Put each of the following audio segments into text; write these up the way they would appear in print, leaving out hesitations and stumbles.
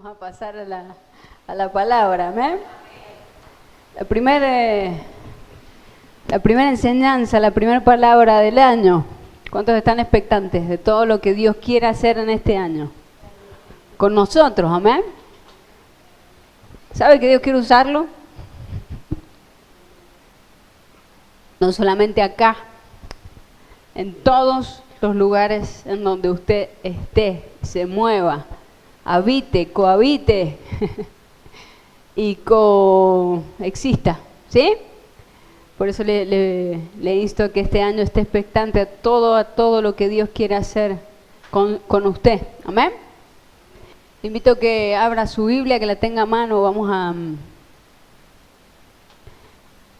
Vamos a pasar a la palabra, ¿amén? La primera enseñanza, la primera palabra del año. ¿Cuántos están expectantes de todo lo que Dios quiere hacer en este año? Con nosotros, amén. ¿Sabe que Dios quiere usarlo? No solamente acá, en todos los lugares en donde usted esté, se mueva, habite, cohabite y coexista, ¿sí? Por eso le insto a que este año esté expectante a todo lo que Dios quiere hacer con usted, amén. Le invito a que abra su Biblia, que la tenga a mano. Vamos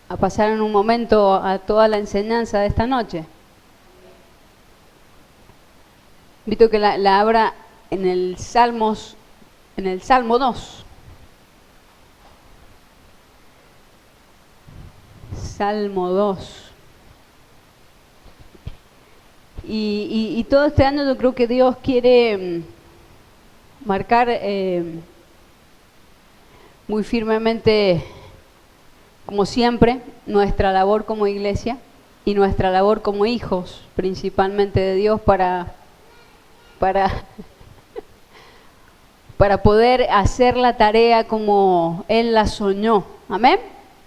a pasar en un momento a toda la enseñanza de esta noche. Invito a que la abra en el Salmo 2. Salmo 2. Y todo este año yo creo que Dios quiere marcar muy firmemente, como siempre, nuestra labor como iglesia y nuestra labor como hijos, principalmente de Dios, para poder hacer la tarea como Él la soñó. Amén.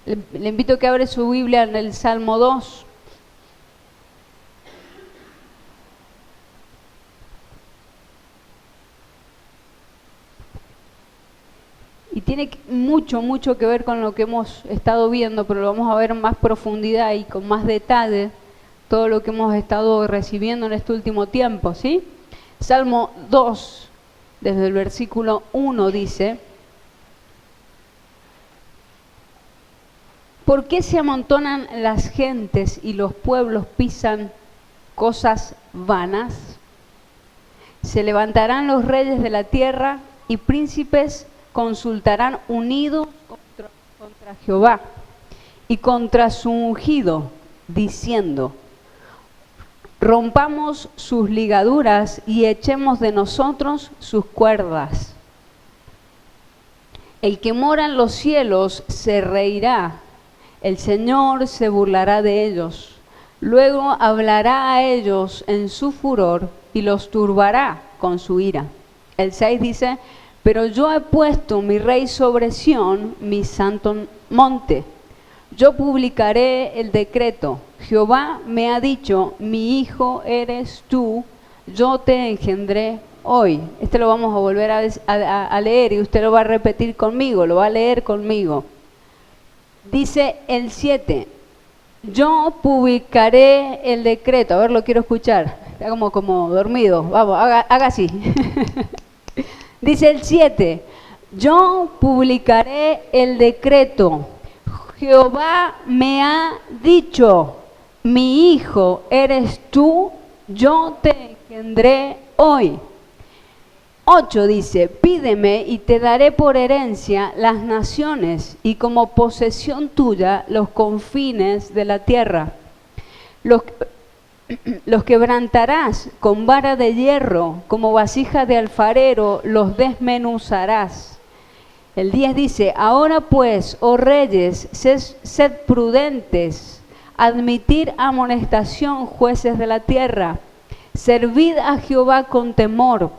Le invito a que abra su Biblia en el Salmo 2. Y tiene mucho que ver con lo que hemos estado viendo, pero lo vamos a ver en más profundidad y con más detalle, todo lo que hemos estado recibiendo en este último tiempo, ¿sí? Salmo 2, desde el versículo 1 dice: ¿por qué se amontonan las gentes y los pueblos pisan cosas vanas? Se levantarán los reyes de la tierra y príncipes consultarán unidos contra Jehová y contra su ungido, diciendo: rompamos sus ligaduras y echemos de nosotros sus cuerdas. El que mora en los cielos se reirá, el Señor se burlará de ellos. Luego hablará a ellos en su furor y los turbará con su ira. El 6 dice: pero yo he puesto mi rey sobre Sión, mi santo monte. Yo publicaré el decreto. Jehová me ha dicho: mi hijo eres tú, yo te engendré hoy. Este lo vamos a volver a leer y usted lo va a repetir conmigo, lo va a leer conmigo. Dice el 7: yo publicaré el decreto. A ver, lo quiero escuchar. Está como dormido. Vamos, haga así. Dice el 7: yo publicaré el decreto. Jehová me ha dicho: mi hijo eres tú, yo te engendré hoy. 8 dice: pídeme y te daré por herencia las naciones y como posesión tuya los confines de la tierra. Los quebrantarás con vara de hierro, como vasija de alfarero los desmenuzarás. El 10 dice: ahora pues, oh reyes, sed prudentes, admitid amonestación, jueces de la tierra. Servid a Jehová con temor,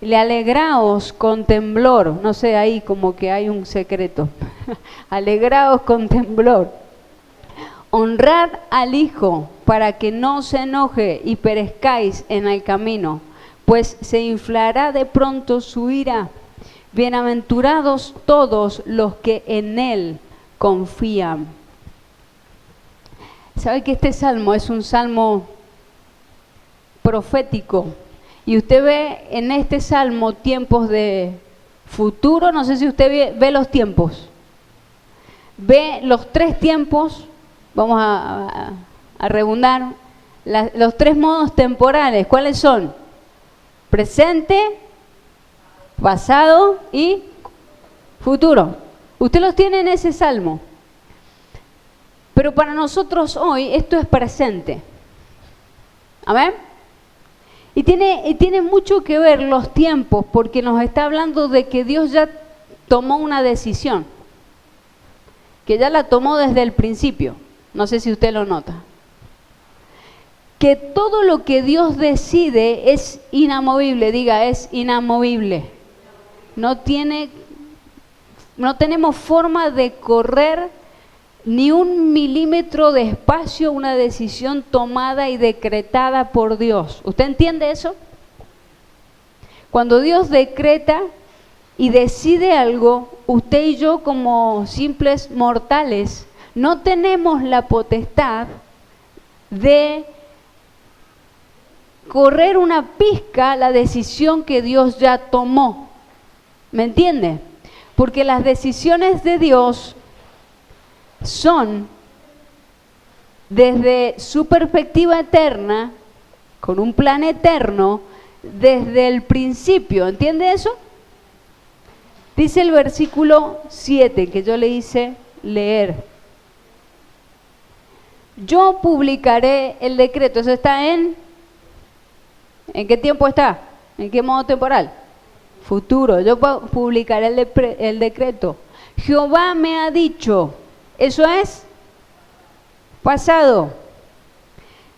le alegraos con temblor. No sé, ahí como que hay un secreto. Alegraos con temblor. Honrad al Hijo, para que no se enoje y perezcáis en el camino, pues se inflará de pronto su ira. Bienaventurados todos los que en Él confían. ¿Sabe que este salmo es un salmo profético? Y usted ve en este salmo tiempos de futuro. No sé si usted ve los tiempos. Ve los tres tiempos. Vamos a redundar, los tres modos temporales. ¿Cuáles son? Presente, pasado y futuro. Usted los tiene en ese salmo. Pero para nosotros hoy esto es presente. ¿Amén? Y tiene mucho que ver los tiempos, porque nos está hablando de que Dios ya tomó una decisión, que ya la tomó desde el principio. No sé si usted lo nota. Que todo lo que Dios decide es inamovible, diga, es inamovible. No tenemos forma de correr ni un milímetro de espacio una decisión tomada y decretada por Dios. ¿Usted entiende eso? Cuando Dios decreta y decide algo, usted y yo como simples mortales no tenemos la potestad de correr una pizca la decisión que Dios ya tomó. ¿Me entiende? Porque las decisiones de Dios son desde su perspectiva eterna, con un plan eterno, desde el principio. ¿Entiende eso? Dice el versículo 7 que yo le hice leer. Yo publicaré el decreto. Eso está ¿en qué tiempo está? ¿En qué modo temporal? Futuro. Yo publicaré el decreto. Jehová me ha dicho. Eso es pasado.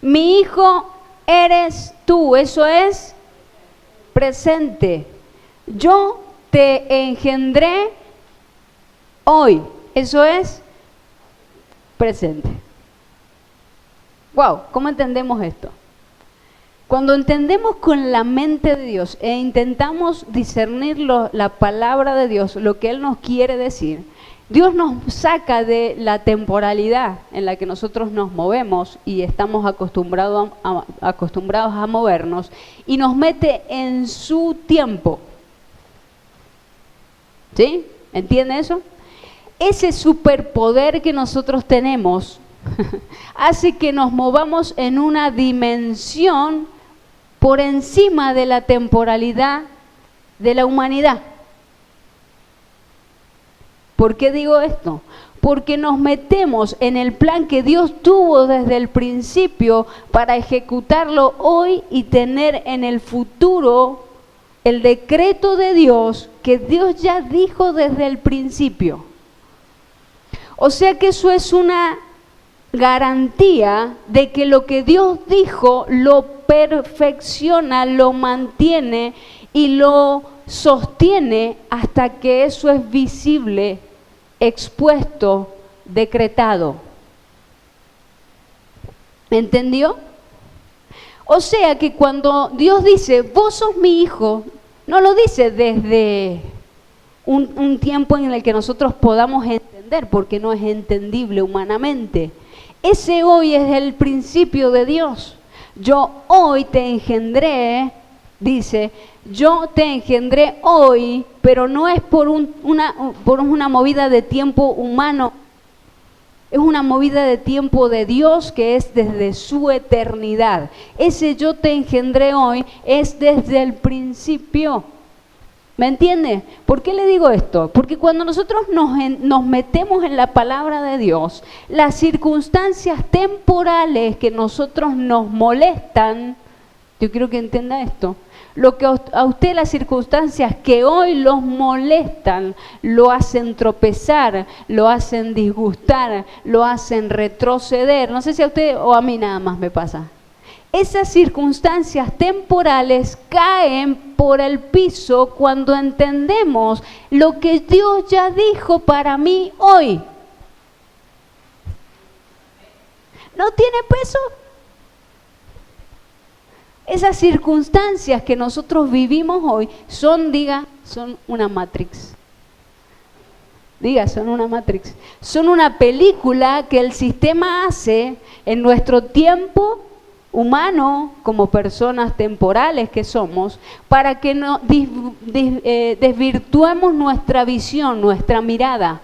Mi hijo eres tú. Eso es presente. Yo te engendré hoy. Eso es presente. Wow, ¿cómo entendemos esto? Cuando entendemos con la mente de Dios e intentamos discernir la palabra de Dios, lo que Él nos quiere decir, Dios nos saca de la temporalidad en la que nosotros nos movemos y estamos acostumbrados a movernos y nos mete en su tiempo. ¿Sí? ¿Entiende eso? Ese superpoder que nosotros tenemos hace que nos movamos en una dimensión por encima de la temporalidad de la humanidad. ¿Por qué digo esto? Porque nos metemos en el plan que Dios tuvo desde el principio para ejecutarlo hoy y tener en el futuro el decreto de Dios que Dios ya dijo desde el principio. O sea que eso es una garantía de que lo que Dios dijo lo perfecciona, lo mantiene y lo sostiene hasta que eso es visible, expuesto, decretado. ¿Entendió? O sea que cuando Dios dice, vos sos mi hijo, no lo dice desde un tiempo en el que nosotros podamos entender, porque no es entendible humanamente. Ese hoy es el principio de Dios. Yo hoy te engendré, dice, yo te engendré hoy, pero no es por una movida de tiempo humano, es una movida de tiempo de Dios que es desde su eternidad. Ese yo te engendré hoy es desde el principio. ¿Me entiende? ¿Por qué le digo esto? Porque cuando nosotros nos metemos en la palabra de Dios, las circunstancias temporales que nosotros nos molestan, yo quiero que entienda esto, lo que a usted las circunstancias que hoy los molestan, lo hacen tropezar, lo hacen disgustar, lo hacen retroceder, no sé si a usted o a mí nada más me pasa. Esas circunstancias temporales caen por el piso cuando entendemos lo que Dios ya dijo para mí hoy. ¿No tiene peso? Esas circunstancias que nosotros vivimos hoy son una matrix. Son una matrix. Son una película que el sistema hace en nuestro tiempo humano, como personas temporales que somos, para que no desvirtuemos nuestra visión, nuestra mirada,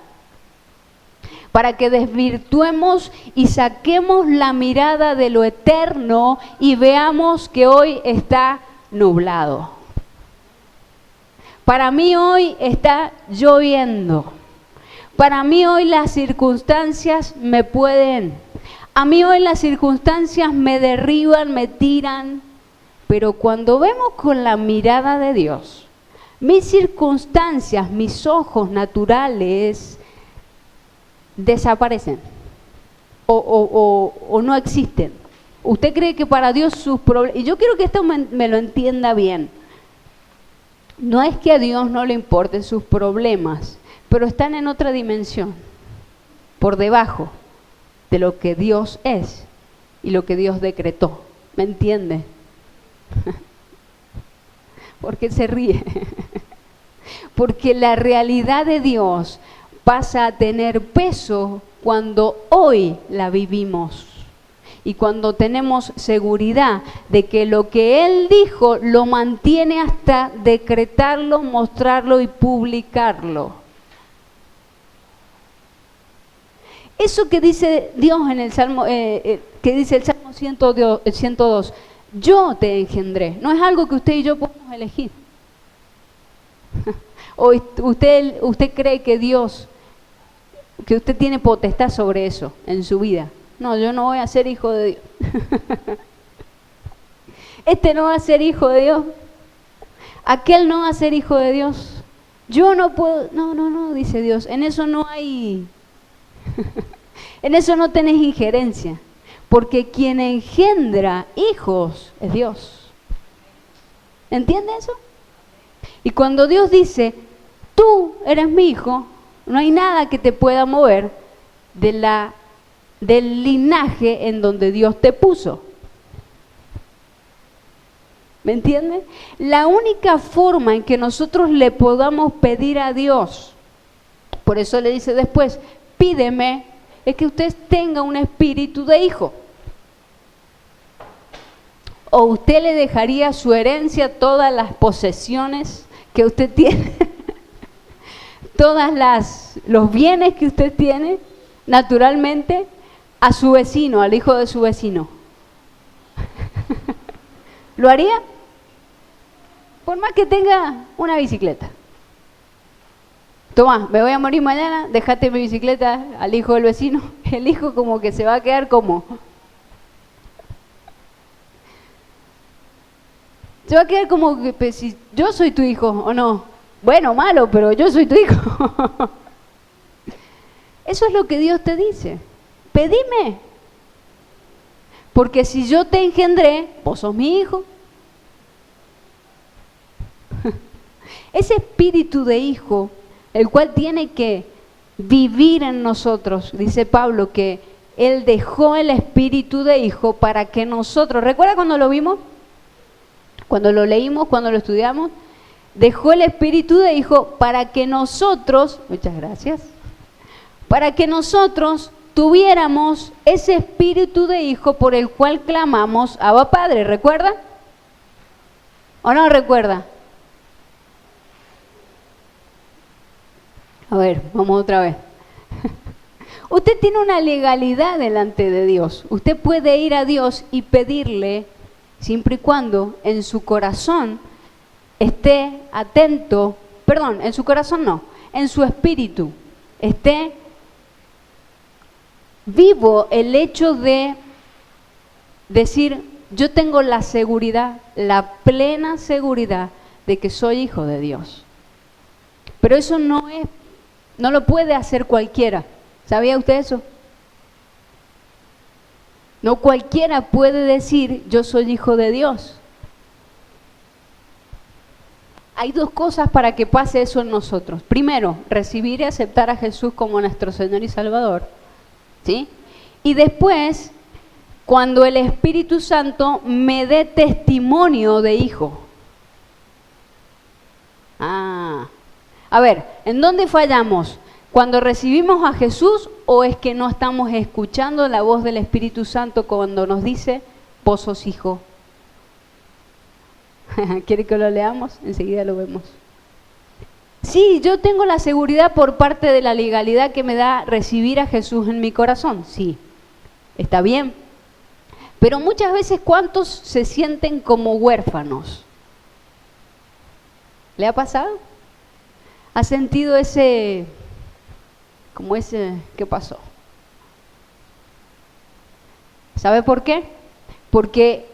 para que desvirtuemos y saquemos la mirada de lo eterno y veamos que hoy está nublado. Para mí hoy está lloviendo. Para mí hoy las circunstancias me pueden. A mí hoy las circunstancias me derriban, me tiran, Pero cuando vemos con la mirada de Dios, mis circunstancias, mis ojos naturales desaparecen o no existen. ¿Usted cree que para Dios sus problemas... Y yo quiero que esto me lo entienda bien. No es que a Dios no le importen sus problemas, pero están en otra dimensión, por debajo de lo que Dios es y lo que Dios decretó. ¿Me entiende? ¿Por qué se ríe? Porque la realidad de Dios pasa a tener peso cuando hoy la vivimos y cuando tenemos seguridad de que lo que Él dijo lo mantiene hasta decretarlo, mostrarlo y publicarlo. Eso que dice Dios en el Salmo, que dice el Salmo 102, yo te engendré, no es algo que usted y yo podemos elegir. ¿O usted cree que Dios, que usted tiene potestad sobre eso en su vida? No, yo no voy a ser hijo de Dios. Este no va a ser hijo de Dios. Aquel no va a ser hijo de Dios. Yo no puedo. No, dice Dios. En eso no hay. En eso no tenés injerencia. Porque quien engendra hijos es Dios. ¿Entiende eso? Y cuando Dios dice, tú eres mi hijo, no hay nada que te pueda mover del linaje en donde Dios te puso. ¿Me entienden? La única forma en que nosotros le podamos pedir a Dios, por eso le dice después, pídeme, es que usted tenga un espíritu de hijo. ¿O usted le dejaría su herencia, todas las posesiones que usted tiene, los bienes que usted tiene, naturalmente, a su vecino, al hijo de su vecino? ¿Lo haría? Por más que tenga una bicicleta. Tomá, me voy a morir mañana, déjate mi bicicleta al hijo del vecino. El hijo como que se va a quedar como... Se va a quedar como que pues, si yo soy tu hijo o no. Bueno, malo, pero yo soy tu hijo. Eso es lo que Dios te dice. Pedime. Porque si yo te engendré, vos sos mi hijo. Ese espíritu de hijo, el cual tiene que vivir en nosotros, dice Pablo, que Él dejó el espíritu de hijo para que nosotros, ¿recuerda cuando lo vimos? Cuando lo leímos, cuando lo estudiamos, dejó el espíritu de hijo para que nosotros, muchas gracias, para que nosotros tuviéramos ese espíritu de hijo por el cual clamamos Abba Padre, ¿recuerda? ¿O no recuerda? A ver, vamos otra vez. Usted tiene una legalidad delante de Dios. Usted puede ir a Dios y pedirle, siempre y cuando en su corazón esté atento, perdón, en su corazón no, en su espíritu esté vivo el hecho de decir, yo tengo la seguridad, la plena seguridad de que soy hijo de Dios. Pero eso no lo puede hacer cualquiera. ¿Sabía usted eso? No cualquiera puede decir, yo soy hijo de Dios. Hay dos cosas para que pase eso en nosotros. Primero, recibir y aceptar a Jesús como nuestro Señor y Salvador. ¿Sí? Y después, cuando el Espíritu Santo me dé testimonio de hijo. A ver, ¿en dónde fallamos? ¿Cuando recibimos a Jesús o es que no estamos escuchando la voz del Espíritu Santo cuando nos dice, vos sos hijo? ¿Quiere que lo leamos? Enseguida lo vemos. Sí, yo tengo la seguridad por parte de la legalidad que me da recibir a Jesús en mi corazón. Sí, está bien. Pero muchas veces, ¿cuántos se sienten como huérfanos? ¿Le ha pasado? ¿Ha sentido ese, qué pasó? ¿Sabe por qué? Porque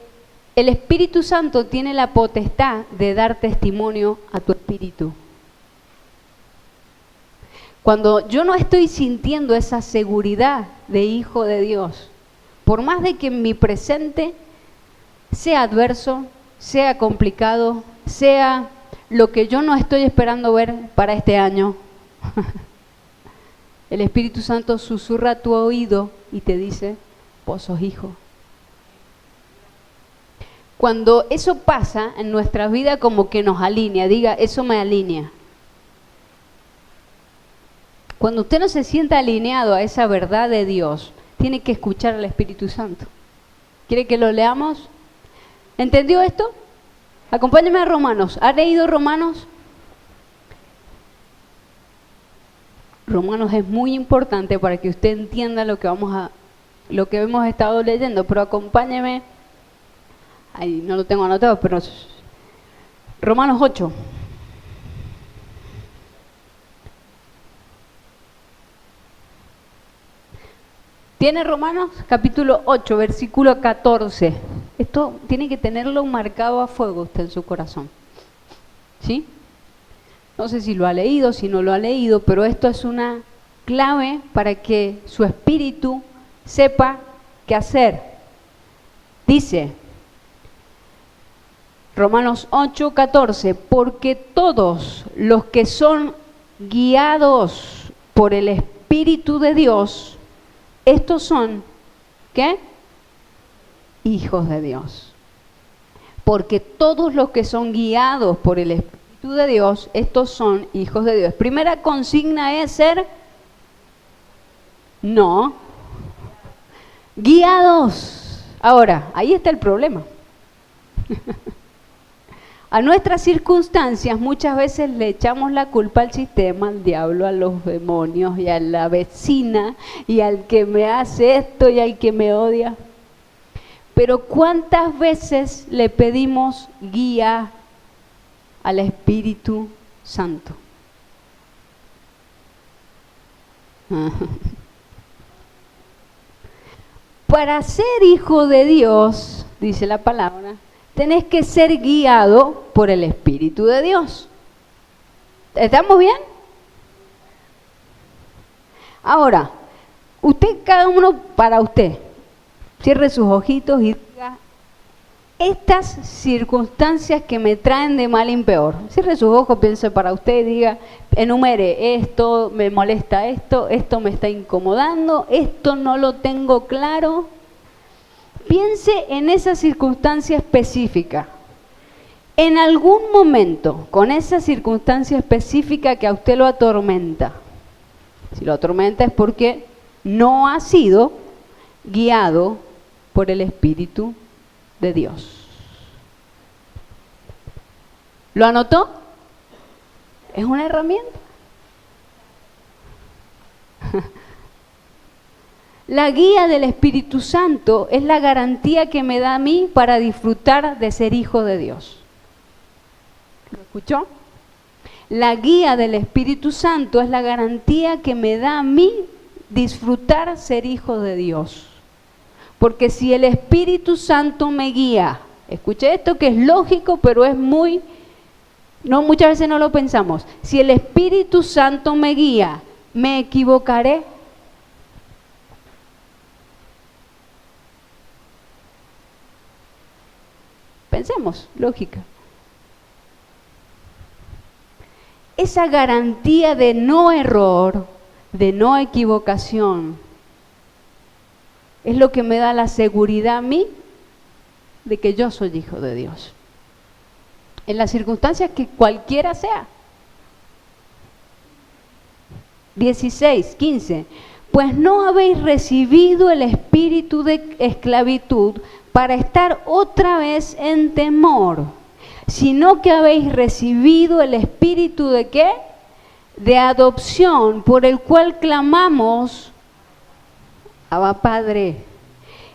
El Espíritu Santo tiene la potestad de dar testimonio a tu espíritu. Cuando yo no estoy sintiendo esa seguridad de hijo de Dios, por más de que en mi presente sea adverso, sea complicado, sea lo que yo no estoy esperando ver para este año, el Espíritu Santo susurra a tu oído y te dice, vos sos hijo. Cuando eso pasa en nuestra vida, como que nos alinea, diga, eso me alinea. Cuando usted no se sienta alineado a esa verdad de Dios, tiene que escuchar al Espíritu Santo. ¿Quiere que lo leamos? ¿Entendió esto? Acompáñeme a Romanos. ¿Ha leído Romanos? Romanos es muy importante para que usted entienda lo que hemos estado leyendo, pero acompáñeme. Ahí no lo tengo anotado, pero Romanos 8. ¿Tiene Romanos? Capítulo 8, versículo 14. Esto tiene que tenerlo marcado a fuego usted en su corazón. ¿Sí? No sé si lo ha leído, si no lo ha leído, pero esto es una clave para que su espíritu sepa qué hacer. Dice, Romanos 8, 14, porque todos los que son guiados por el Espíritu de Dios, estos son, ¿qué? Hijos de Dios. Porque todos los que son guiados por el Espíritu de Dios, estos son hijos de Dios. Primera consigna es ser, no, guiados. Ahora, ahí está el problema. A nuestras circunstancias muchas veces le echamos la culpa al sistema, al diablo, a los demonios y a la vecina y al que me hace esto y al que me odia. Pero ¿cuántas veces le pedimos guía al Espíritu Santo? Para ser hijo de Dios, dice la palabra, tenés que ser guiado por el Espíritu de Dios. ¿Estamos bien? Ahora, usted, cada uno para usted, cierre sus ojitos y diga, estas circunstancias que me traen de mal en peor. Cierre sus ojos, piense para usted y diga, enumere, esto me molesta, esto me está incomodando, esto no lo tengo claro. Piense en esa circunstancia específica. En algún momento, con esa circunstancia específica que a usted lo atormenta, si lo atormenta es porque no ha sido guiado por el Espíritu de Dios. ¿Lo anotó? Es una herramienta. La guía del Espíritu Santo es la garantía que me da a mí para disfrutar de ser hijo de Dios. ¿Lo escuchó? La guía del Espíritu Santo es la garantía que me da a mí disfrutar ser hijo de Dios. Porque si el Espíritu Santo me guía, escuche esto que es lógico, pero es muchas veces no lo pensamos. Si el Espíritu Santo me guía, ¿me equivocaré? Pensemos, lógica. Esa garantía de no error, de no equivocación, es lo que me da la seguridad a mí de que yo soy hijo de Dios. En las circunstancias que cualquiera sea. 16, 15. Pues no habéis recibido el espíritu de esclavitud para estar otra vez en temor, sino que habéis recibido el espíritu de ¿qué? De adopción, por el cual clamamos, Abba Padre.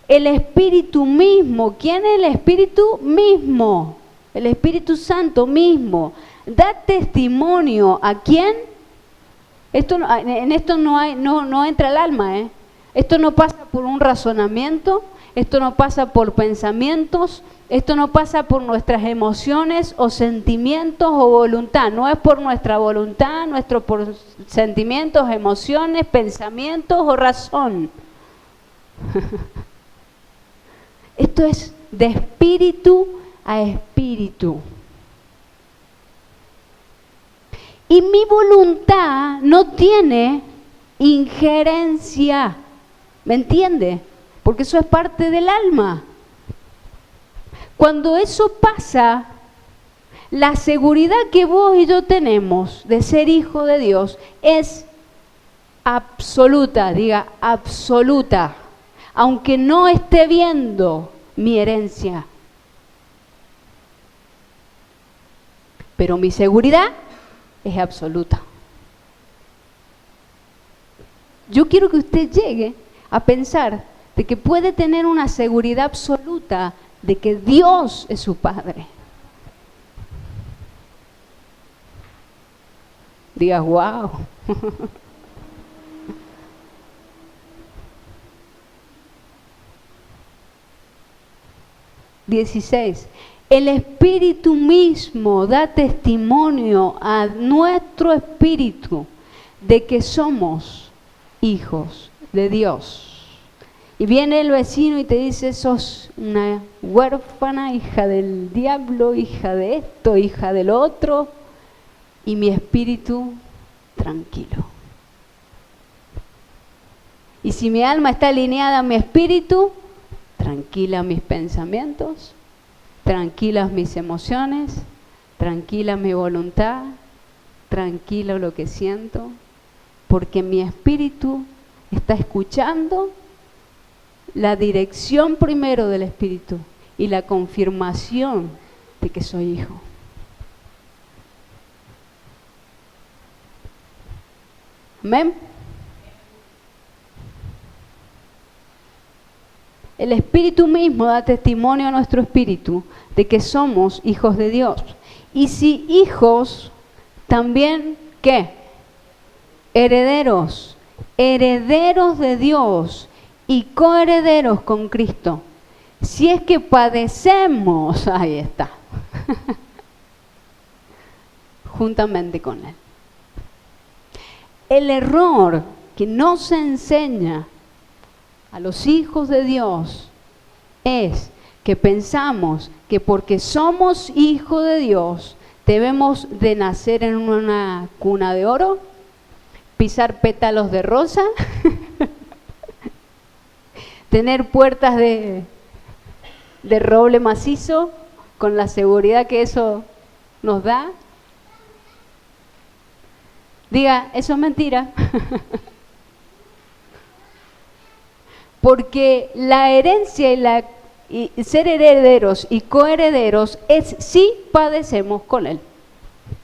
El Espíritu mismo, ¿quién es el Espíritu mismo? El Espíritu Santo mismo. Da testimonio, ¿a quién? En esto no entra el alma, Esto no pasa por un razonamiento, esto no pasa por pensamientos, esto no pasa por nuestras emociones o sentimientos o voluntad. No es por nuestra voluntad, por sentimientos, emociones, pensamientos o razón. Esto es de espíritu a espíritu. Y mi voluntad no tiene injerencia. ¿Me entiende? Porque eso es parte del alma. Cuando eso pasa, la seguridad que vos y yo tenemos de ser hijo de Dios es absoluta, diga absoluta, aunque no esté viendo mi herencia. Pero mi seguridad es absoluta. Yo quiero que usted llegue a pensar de que puede tener una seguridad absoluta de que Dios es su Padre. Diga, wow. 16. El Espíritu mismo da testimonio a nuestro espíritu de que somos hijos de Dios. Y viene el vecino y te dice, sos una huérfana, hija del diablo, hija de esto, hija del otro, y mi espíritu tranquilo. Y si mi alma está alineada a mi espíritu, tranquila mis pensamientos, tranquilas mis emociones, tranquila mi voluntad, tranquilo lo que siento, porque mi espíritu está escuchando la dirección primero del Espíritu y la confirmación de que soy hijo. Amén. El Espíritu mismo da testimonio a nuestro espíritu de que somos hijos de Dios. Y si hijos, también, ¿qué? Herederos, herederos de Dios y coherederos con Cristo. Si es que padecemos, ahí está, juntamente con Él. El error que no se enseña a los hijos de Dios es que pensamos que porque somos hijos de Dios debemos de nacer en una cuna de oro, pisar pétalos de rosa, tener puertas de roble macizo con la seguridad que eso nos da. Diga, eso es mentira. Porque la herencia y ser herederos y coherederos es si padecemos con Él.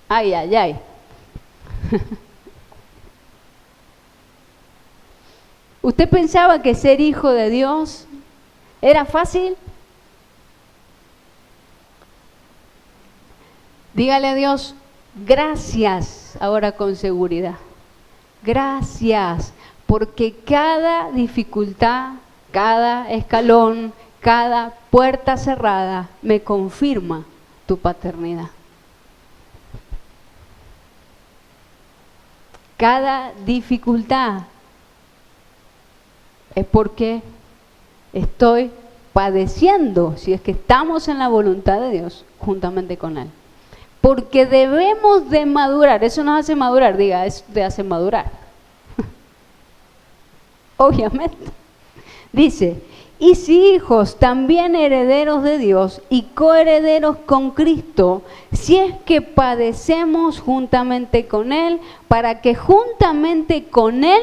Ay, ay, ay. ¿Usted pensaba que ser hijo de Dios era fácil? Dígale a Dios, gracias, ahora con seguridad. Gracias, porque cada dificultad, cada escalón, cada puerta cerrada me confirma tu paternidad. Cada dificultad es porque estoy padeciendo, si es que estamos en la voluntad de Dios, juntamente con Él. Porque debemos de madurar, eso nos hace madurar, diga, eso te hace madurar. Obviamente. Dice, y si hijos, también herederos de Dios y coherederos con Cristo, si es que padecemos juntamente con Él, para que juntamente con Él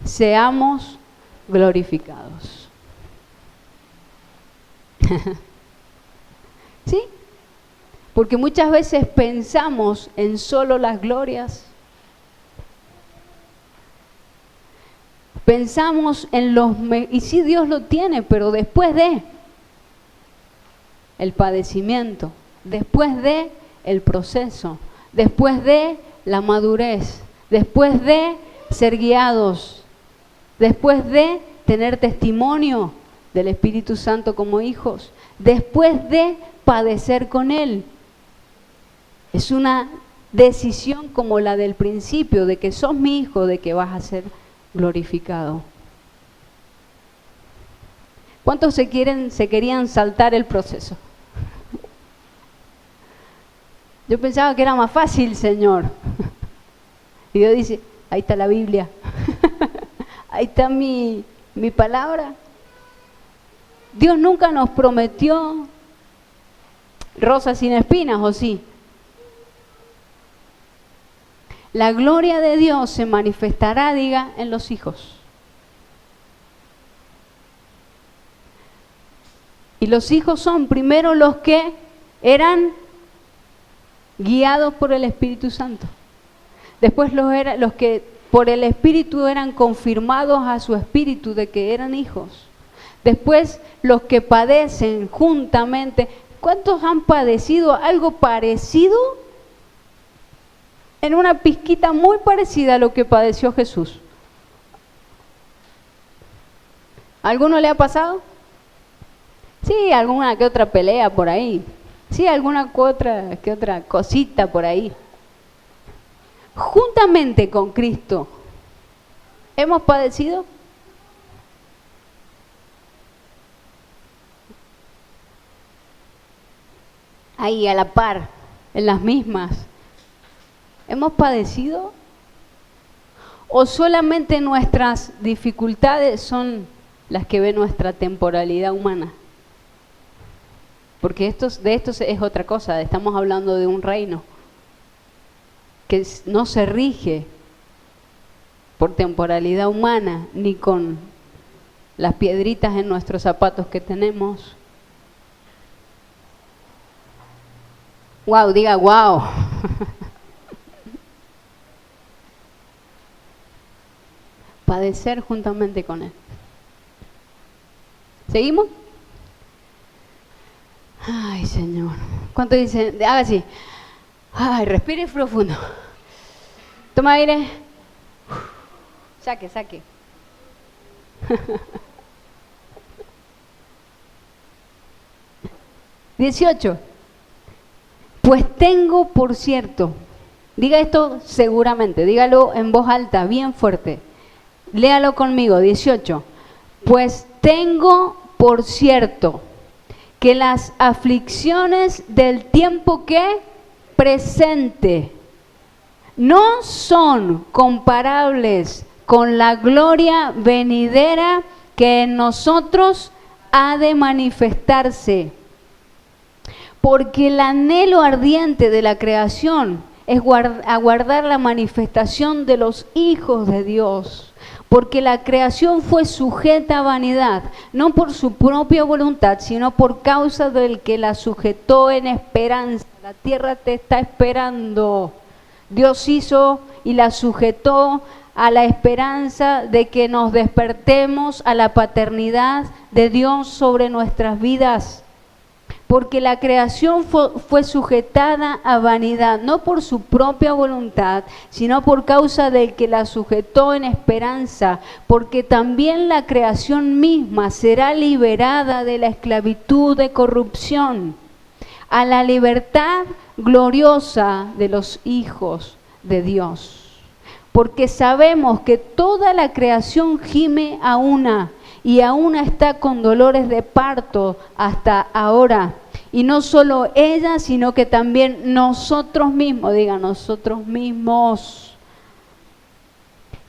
seamos glorificados. ¿Sí? Porque muchas veces pensamos en solo las glorias. Pensamos en y sí, Dios lo tiene, pero después de el padecimiento, después de el proceso, después de la madurez, después de ser guiados después de tener testimonio del Espíritu Santo como hijos, después de padecer con Él. Es una decisión como la del principio, de que sos mi hijo, de que vas a ser glorificado. ¿Cuántos se querían saltar el proceso? Yo pensaba que era más fácil, Señor. Y Dios dice, ahí está la Biblia, ahí está mi palabra. Dios nunca nos prometió rosas sin espinas, ¿o sí? La gloria de Dios se manifestará, diga, en los hijos. Y los hijos son primero los que eran guiados por el Espíritu Santo. Después los que por el Espíritu eran confirmados a su espíritu de que eran hijos. Después los que padecen juntamente. ¿Cuántos han padecido algo parecido? En una pizquita muy parecida a lo que padeció Jesús. ¿Alguno le ha pasado? Sí, alguna que otra pelea por ahí. Sí, alguna que otra cosita por ahí. Juntamente con Cristo, ¿hemos padecido? Ahí a la par, en las mismas. ¿Hemos padecido? ¿O solamente nuestras dificultades son las que ve nuestra temporalidad humana? Porque de esto es otra cosa, estamos hablando de un reino que no se rige por temporalidad humana, ni con las piedritas en nuestros zapatos que tenemos. Wow, diga wow. Padecer juntamente con Él. ¿Seguimos? Ay, Señor. ¿Cuánto dicen? Haga así. Ay, respire profundo. Toma aire. Saque. 18. Pues tengo por cierto, diga esto seguramente, dígalo en voz alta, bien fuerte. Léalo conmigo, 18. Pues tengo por cierto que las aflicciones del tiempo que presente no son comparables con la gloria venidera que en nosotros ha de manifestarse. Porque el anhelo ardiente de la creación es aguardar la manifestación de los hijos de Dios. Porque la creación fue sujeta a vanidad, no por su propia voluntad, sino por causa del que la sujetó en esperanza. La tierra te está esperando. Dios hizo y la sujetó a la esperanza de que nos despertemos a la paternidad de Dios sobre nuestras vidas. Porque la creación fue sujetada a vanidad, no por su propia voluntad, sino por causa del que la sujetó en esperanza, porque también la creación misma será liberada de la esclavitud de corrupción, a la libertad gloriosa de los hijos de Dios. Porque sabemos que toda la creación gime a una, y aún está con dolores de parto hasta ahora. Y no solo ella, sino que también nosotros mismos, diga nosotros mismos,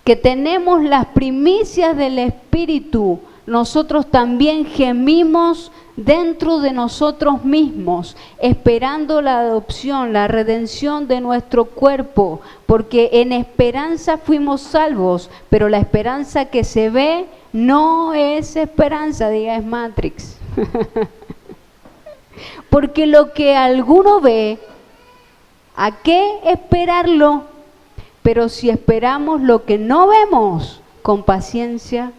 que tenemos las primicias del Espíritu, nosotros también gemimos dentro de nosotros mismos, esperando la adopción, la redención de nuestro cuerpo, porque en esperanza fuimos salvos, pero la esperanza que se ve no es esperanza, diga es Matrix. Porque lo que alguno ve, ¿a qué esperarlo? Pero si esperamos lo que no vemos, con paciencia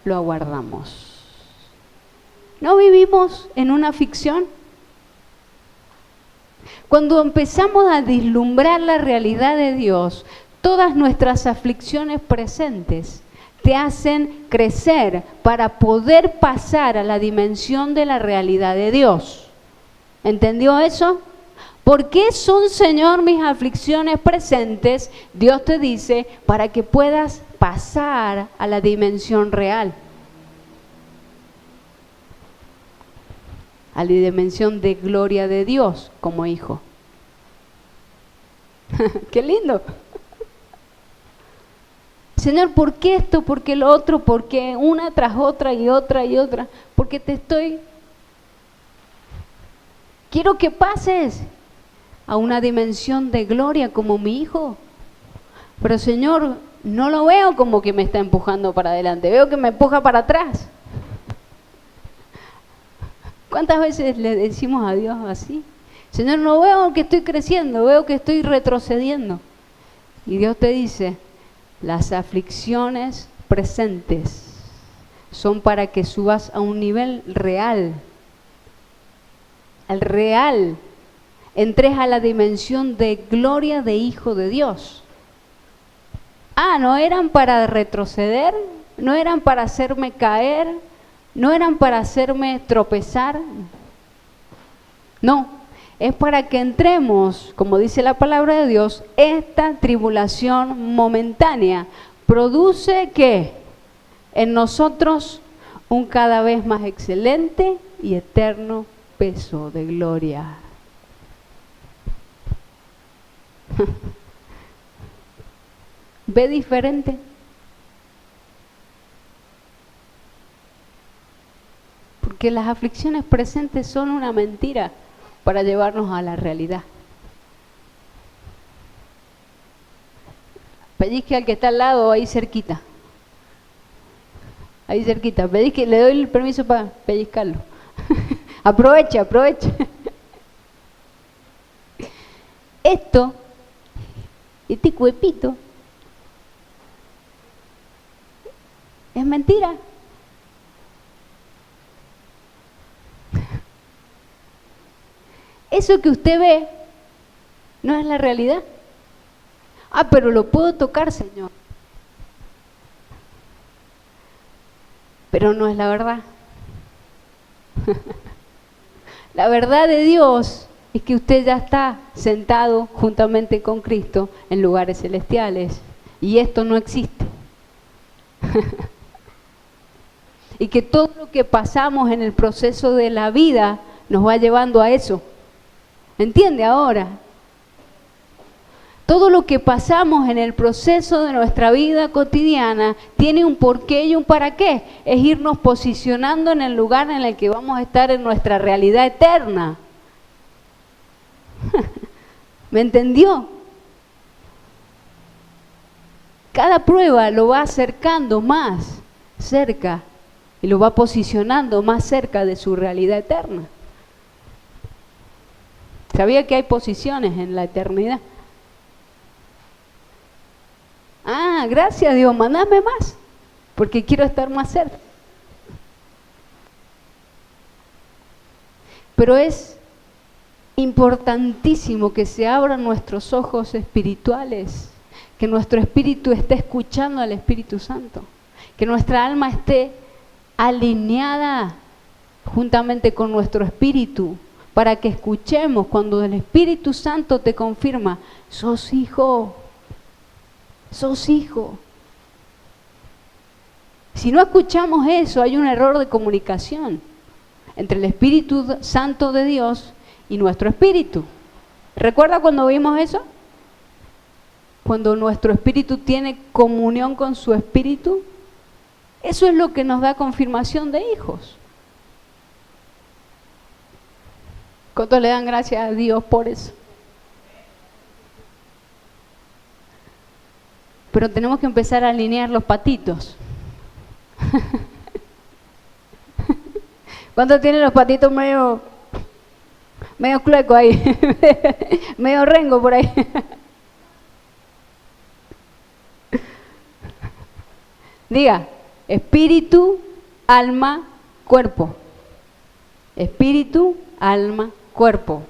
lo aguardamos. ¿No vivimos en una ficción? Cuando empezamos a vislumbrar la realidad de Dios, todas nuestras aflicciones presentes te hacen crecer para poder pasar a la dimensión de la realidad de Dios. ¿Entendió eso? ¿Por qué son, Señor, mis aflicciones presentes? Dios te dice, para que puedas pasar a la dimensión real. A la dimensión de gloria de Dios como hijo. ¡Qué lindo! Señor, ¿por qué esto? ¿Por qué lo otro? ¿Por qué una tras otra y otra y otra? Porque quiero que pases a una dimensión de gloria como mi hijo. Pero Señor, no lo veo como que me está empujando para adelante, veo que me empuja para atrás. ¿Cuántas veces le decimos a Dios así? Señor, no veo que estoy creciendo, veo que estoy retrocediendo. Y Dios te dice, las aflicciones presentes son para que subas a un nivel real. Al real. Entres a la dimensión de gloria de hijo de Dios. ¿No eran para retroceder? ¿No eran para hacerme caer? ¿No eran para hacerme tropezar? No, es para que entremos, como dice la palabra de Dios, esta tribulación momentánea produce ¿qué? En nosotros un cada vez más excelente y eterno peso de gloria. ¿Ve diferente? Porque las aflicciones presentes son una mentira para llevarnos a la realidad. Pellizque al que está al lado, ahí cerquita. Ahí cerquita. Pellizque, le doy el permiso para pellizcarlo. Aprovecha. Este cuepito, es mentira. Eso que usted ve no es la realidad. Pero lo puedo tocar, Señor. Pero no es la verdad. La verdad de Dios es que usted ya está sentado juntamente con Cristo en lugares celestiales. Y esto no existe. Y que todo lo que pasamos en el proceso de la vida nos va llevando a eso. ¿Entiende ahora? Todo lo que pasamos en el proceso de nuestra vida cotidiana tiene un porqué y un para qué. Es irnos posicionando en el lugar en el que vamos a estar en nuestra realidad eterna. ¿Me entendió? Cada prueba lo va acercando más cerca y lo va posicionando más cerca de su realidad eterna. ¿Sabía que hay posiciones en la eternidad? Gracias Dios, mandame más, porque quiero estar más cerca. Pero es importantísimo que se abran nuestros ojos espirituales, que nuestro espíritu esté escuchando al Espíritu Santo, que nuestra alma esté alineada juntamente con nuestro espíritu, para que escuchemos cuando el Espíritu Santo te confirma, sos hijo, sos hijo. Si no escuchamos eso, hay un error de comunicación entre el Espíritu Santo de Dios y nuestro espíritu. ¿Recuerda cuando vimos eso? Cuando nuestro espíritu tiene comunión con su espíritu, eso es lo que nos da confirmación de hijos. ¿Cuántos le dan gracias a Dios por eso? Pero tenemos que empezar a alinear los patitos. ¿Cuántos tienen los patitos medio clueco ahí? Medio rengo por ahí. Diga, espíritu, alma, cuerpo. Espíritu, alma, cuerpo.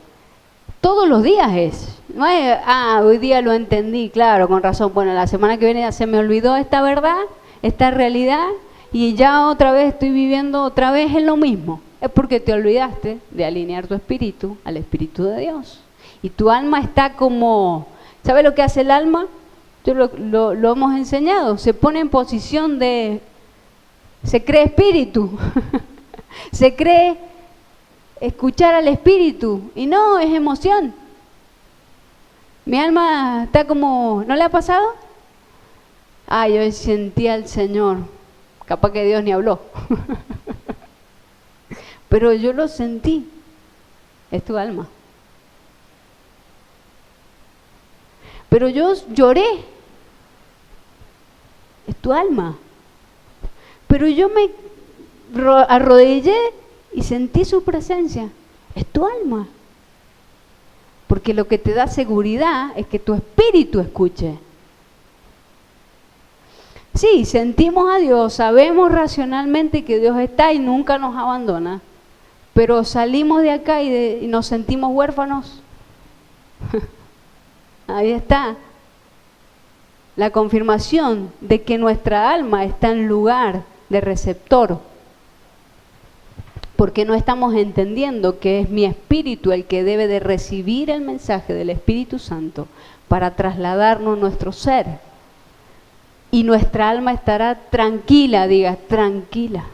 Todos los días es. No es, hoy día lo entendí, claro, con razón. Bueno, la semana que viene ya se me olvidó esta verdad esta realidad y ya otra vez estoy viviendo otra vez en lo mismo. Es porque te olvidaste de alinear tu espíritu al Espíritu de Dios. Y tu alma está como, ¿sabes lo que hace el alma? Lo hemos enseñado, se pone en posición de, se cree espíritu, se cree escuchar al espíritu y no, es emoción. Mi alma está como, ¿no le ha pasado? Ay, hoy sentí al Señor, capaz que Dios ni habló, pero yo lo sentí, es tu alma. Pero yo lloré, es tu alma. Pero yo me arrodillé y sentí su presencia, es tu alma. Porque lo que te da seguridad es que tu espíritu escuche. Sí, sentimos a Dios, sabemos racionalmente que Dios está y nunca nos abandona, pero salimos de acá y nos sentimos huérfanos. Ahí está la confirmación de que nuestra alma está en lugar de receptor, porque no estamos entendiendo que es mi espíritu el que debe de recibir el mensaje del Espíritu Santo para trasladarnos nuestro ser, y nuestra alma estará tranquila, diga, tranquila.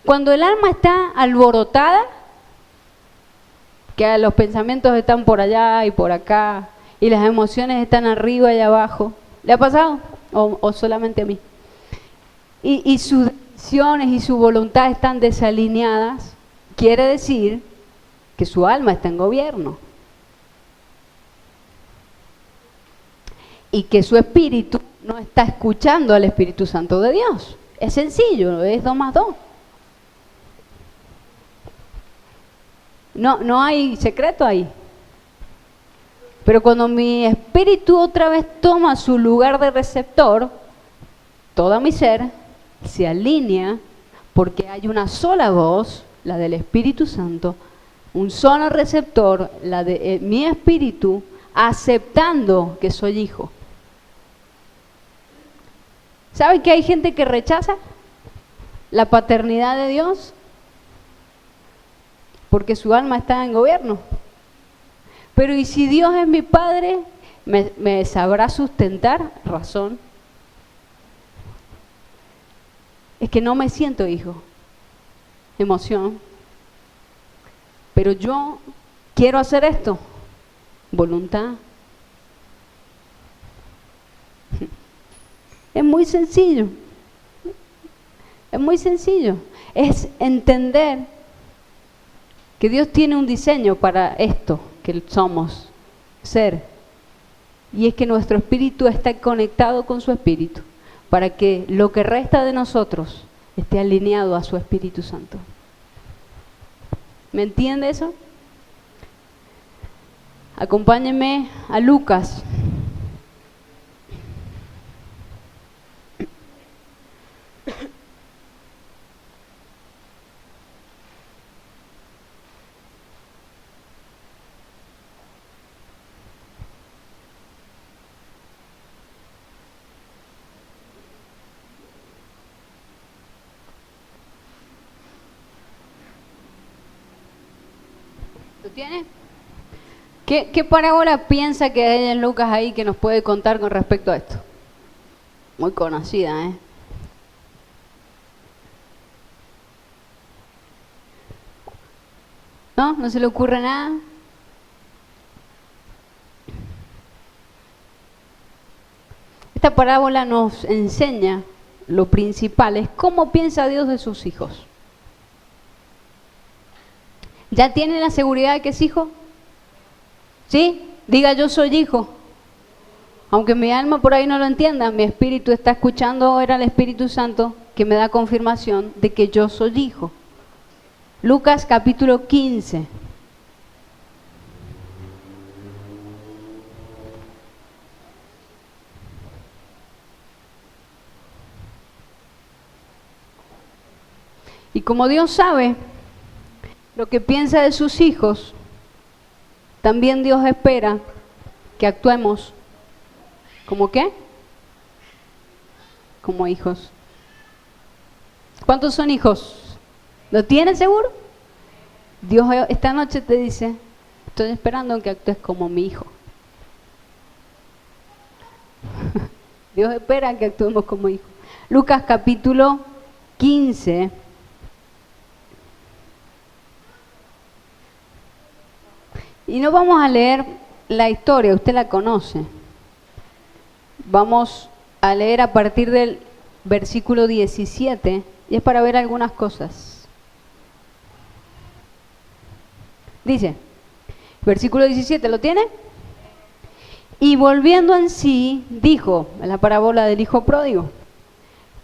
Cuando el alma está alborotada, que los pensamientos están por allá y por acá, y las emociones están arriba y abajo. ¿Le ha pasado? ¿O solamente a mí? Y sus decisiones y su voluntad están desalineadas, quiere decir que su alma está en gobierno. Y que su espíritu no está escuchando al Espíritu Santo de Dios. Es sencillo, es 2 más 2. No hay secreto ahí. Pero cuando mi espíritu otra vez toma su lugar de receptor, todo mi ser se alinea porque hay una sola voz, la del Espíritu Santo, un solo receptor, la de mi espíritu, aceptando que soy hijo. ¿Saben que hay gente que rechaza la paternidad de Dios? Porque su alma está en gobierno. Pero ¿y si Dios es mi Padre? ¿Me sabrá sustentar? Razón. Es que no me siento hijo. Emoción. Pero yo quiero hacer esto. Voluntad. Es muy sencillo. Es muy sencillo. Es entender que Dios tiene un diseño para esto que somos, ser. Y es que nuestro espíritu está conectado con su espíritu, para que lo que resta de nosotros esté alineado a su Espíritu Santo. ¿Me entiende eso? Acompáñenme a Lucas. ¿Lo tiene? ¿Qué parábola piensa que hay en Lucas ahí que nos puede contar con respecto a esto? Muy conocida, ¿eh? ¿No? ¿No se le ocurre nada? Esta parábola nos enseña lo principal, es cómo piensa Dios de sus hijos. ¿Ya tiene la seguridad de que es hijo? ¿Sí? Diga, yo soy hijo. Aunque mi alma por ahí no lo entienda, mi espíritu está escuchando ahora al Espíritu Santo que me da confirmación de que yo soy hijo. Lucas capítulo 15. Y como Dios sabe lo que piensa de sus hijos, también Dios espera que actuemos. ¿Cómo qué? como hijos? ¿Cuántos son hijos? ¿Lo tienes seguro? Dios esta noche te dice, estoy esperando que actúes como mi hijo. Dios espera que actuemos como hijos. Lucas capítulo 15. Y no vamos a leer la historia, usted la conoce. Vamos a leer a partir del versículo 17 y es para ver algunas cosas. Dice, versículo 17, ¿lo tiene? Y volviendo en sí, dijo, en la parábola del hijo pródigo,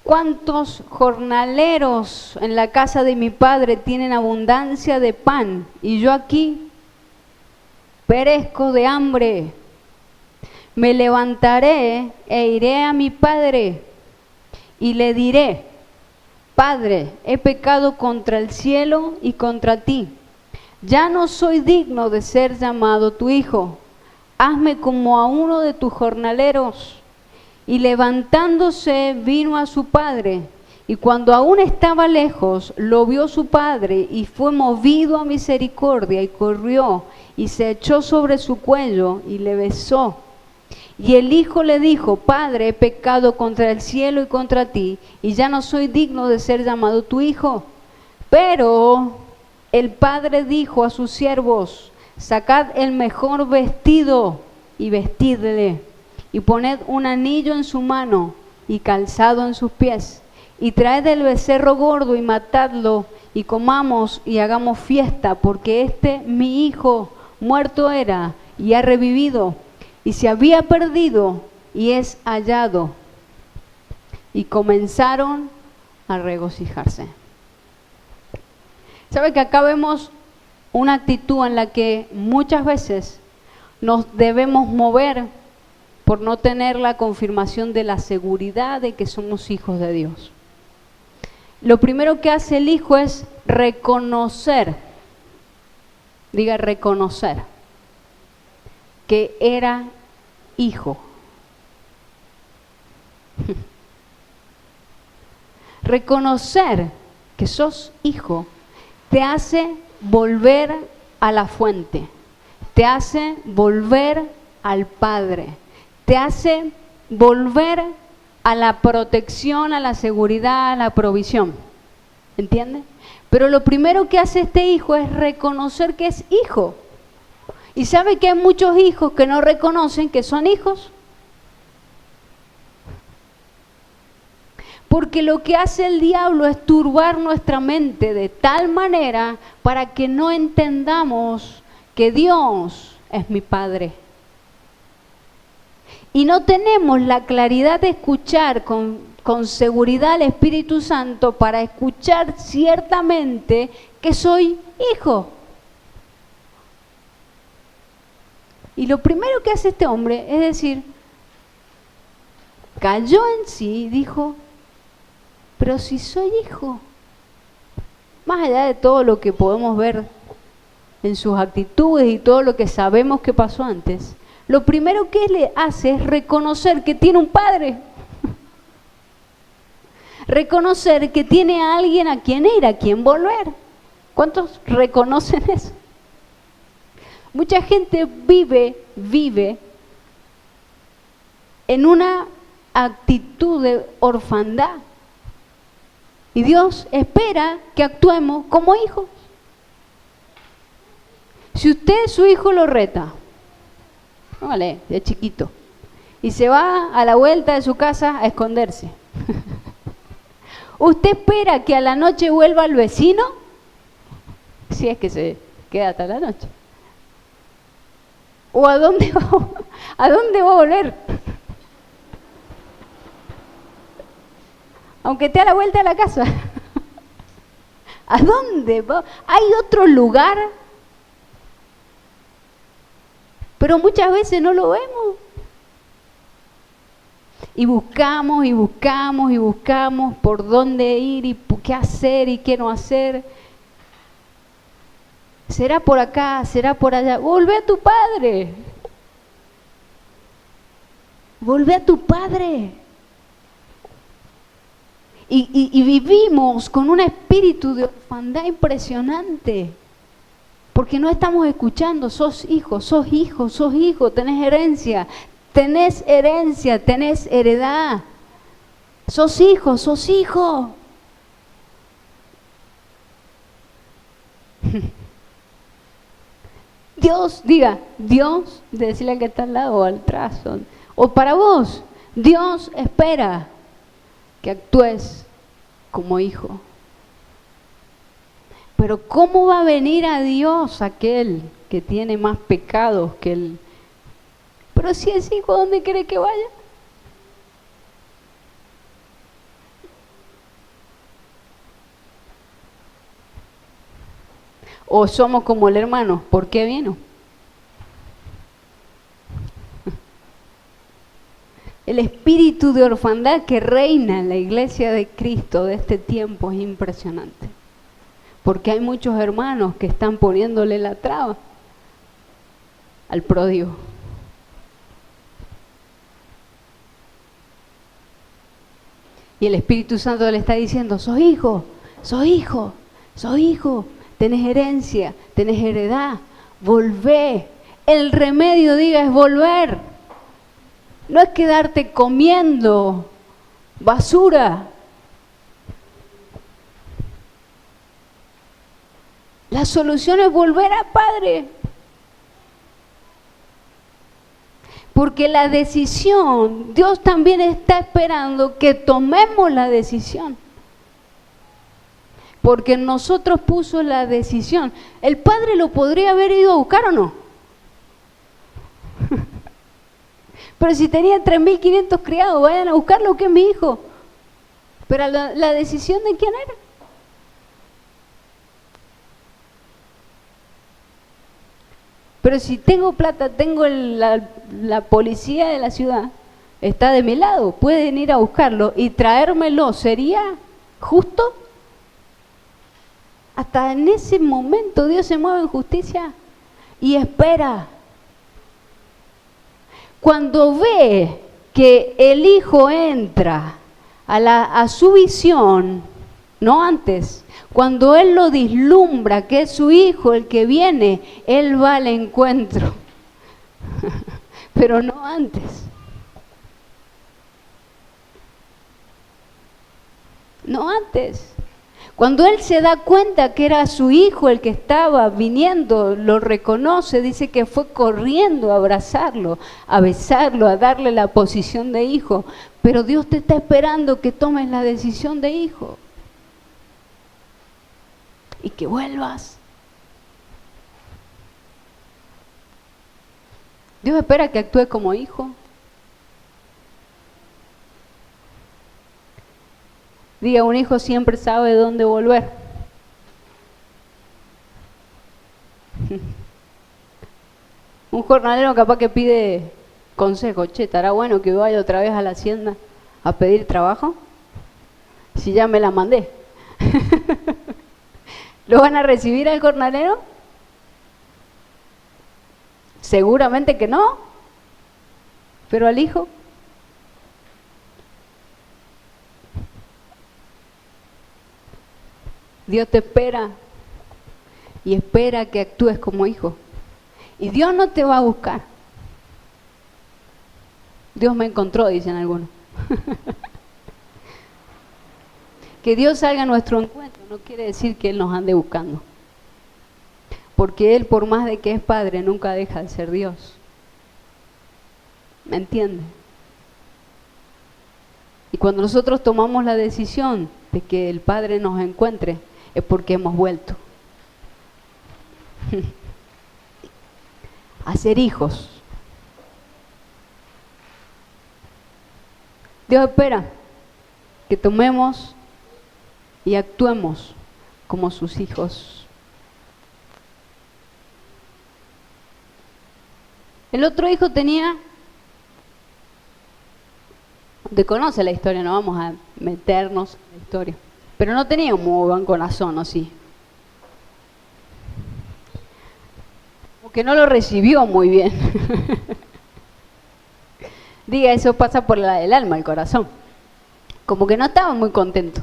¿cuántos jornaleros en la casa de mi padre tienen abundancia de pan y yo aquí perezco de hambre? Me levantaré e iré a mi padre y le diré, Padre, he pecado contra el cielo y contra ti. Ya no soy digno de ser llamado tu hijo. Hazme como a uno de tus jornaleros. Y levantándose vino a su padre. Y cuando aún estaba lejos, lo vio su padre y fue movido a misericordia y corrió y se echó sobre su cuello y le besó. Y el hijo le dijo, Padre, he pecado contra el cielo y contra ti, y ya no soy digno de ser llamado tu hijo. Pero el padre dijo a sus siervos, sacad el mejor vestido y vestidle, y poned un anillo en su mano y calzado en sus pies, y traed el becerro gordo y matadlo, y comamos y hagamos fiesta, porque este mi hijo muerto era y ha revivido, y se había perdido y es hallado. Y comenzaron a regocijarse. ¿Sabe que acá vemos una actitud en la que muchas veces nos debemos mover por no tener la confirmación de la seguridad de que somos hijos de Dios? Lo primero que hace el hijo es reconocer, diga reconocer, que era hijo. Reconocer que sos hijo te hace volver a la fuente, te hace volver al Padre, te hace volver a la protección, a la seguridad, a la provisión. ¿Entiende? Pero lo primero que hace este hijo es reconocer que es hijo. ¿Y sabe que hay muchos hijos que no reconocen que son hijos? Porque lo que hace el diablo es turbar nuestra mente de tal manera para que no entendamos que Dios es mi Padre. Y no tenemos la claridad de escuchar con seguridad al Espíritu Santo para escuchar ciertamente que soy hijo. Y lo primero que hace este hombre es decir, cayó en sí y dijo, pero si soy hijo, más allá de todo lo que podemos ver en sus actitudes y todo lo que sabemos que pasó antes, lo primero que le hace es reconocer que tiene un padre, reconocer que tiene a alguien a quien ir, a quien volver. ¿Cuántos reconocen eso? Mucha gente vive en una actitud de orfandad. Y Dios espera que actuemos como hijos. Si usted, su hijo, lo reta, póngale, de chiquito, y se va a la vuelta de su casa a esconderse, ¿usted espera que a la noche vuelva el vecino? Si es que se queda hasta la noche. ¿O a dónde va a volver? Aunque esté a la vuelta de la casa. ¿A dónde va? ¿Hay otro lugar? Pero muchas veces no lo vemos. Y buscamos y buscamos y buscamos por dónde ir y qué hacer y qué no hacer. ¿Será por acá? ¿Será por allá? Volvé a tu padre. Volvé a tu padre. Y vivimos con un espíritu de orfandad impresionante. Porque no estamos escuchando, sos hijo, tenés herencia, tenés heredad. Sos hijo, sos hijo. Dios, diga, Dios, de decirle al que está al lado o atrás, o para vos, Dios espera que actúes como hijo. Pero ¿cómo va a venir a Dios aquel que tiene más pecados que él? Pero si es hijo, ¿dónde quiere que vaya? O somos como el hermano, ¿por qué vino? El espíritu de orfandad que reina en la iglesia de Cristo de este tiempo es impresionante. Porque hay muchos hermanos que están poniéndole la traba al pródigo. Y el Espíritu Santo le está diciendo, sos hijo, tenés herencia, tenés heredad, volvé. El remedio, diga, es volver. No es quedarte comiendo basura. La solución es volver al Padre. Porque la decisión, Dios también está esperando que tomemos la decisión. Porque en nosotros puso la decisión. ¿El Padre lo podría haber ido a buscar o no? Pero si tenía 3.500 criados, vayan a buscarlo, que es mi hijo. Pero la decisión de quién era. Pero si tengo plata, tengo la policía de la ciudad, está de mi lado, pueden ir a buscarlo y traérmelo, ¿sería justo? Hasta en ese momento Dios se mueve en justicia y espera. Cuando ve que el hijo entra a su visión, no antes, cuando él lo vislumbra que es su hijo el que viene, él va al encuentro, pero no antes. No antes. Cuando él se da cuenta que era su hijo el que estaba viniendo, lo reconoce, dice que fue corriendo a abrazarlo, a besarlo, a darle la posición de hijo. Pero Dios te está esperando que tomes la decisión de hijo. Y que vuelvas. Dios espera que actúe como hijo. Diga, un hijo siempre sabe dónde volver. Un jornalero capaz que pide consejo. Che, ¿estará bueno que vaya otra vez a la hacienda a pedir trabajo? Si ya me la mandé. ¿Lo van a recibir al jornalero? Seguramente que no. Pero al hijo. Dios te espera y espera que actúes como hijo. Y Dios no te va a buscar. Dios me encontró, dicen algunos. Que Dios salga a nuestro encuentro no quiere decir que Él nos ande buscando. Porque Él, por más de que es Padre, nunca deja de ser Dios. ¿Me entiende? Y cuando nosotros tomamos la decisión de que el Padre nos encuentre, es porque hemos vuelto a ser hijos. Dios espera que tomemos y actuemos como sus hijos. El otro hijo tenía, usted conoce la historia, no vamos a meternos en la historia, pero no tenía un muy buen corazón, ¿o sí? Porque no lo recibió muy bien. Diga, eso pasa por el alma, el corazón. como que no estaba muy contento.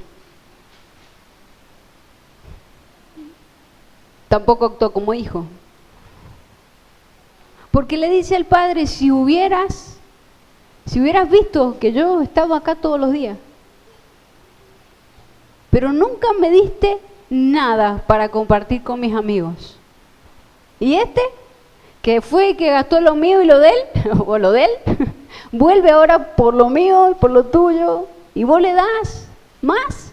Tampoco actuó como hijo. Porque le dice al padre, si hubieras visto que yo estaba acá todos los días, pero nunca me diste nada para compartir con mis amigos. Y que fue que gastó lo mío y lo de él, o lo de él, vuelve ahora por lo mío y por lo tuyo, y vos le das más.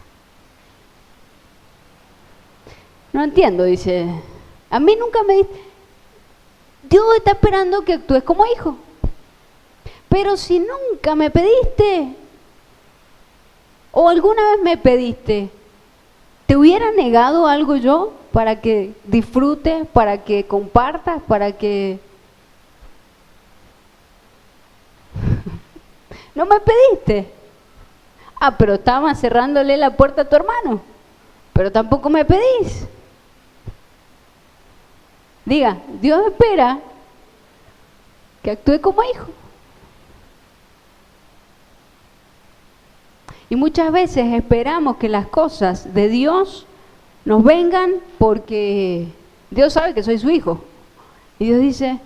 No entiendo, dice, a mí nunca me diste. Dios está esperando que actúes como hijo. Pero si nunca me pediste, o alguna vez me pediste, ¿te hubiera negado algo yo para que disfrutes, para que compartas, para que... No me pediste? Ah, pero estaba cerrándole la puerta a tu hermano, pero tampoco me pedís. Diga, Dios espera que actúe como hijo. Y muchas veces esperamos que las cosas de Dios nos vengan porque Dios sabe que soy su hijo. Y Dios dice,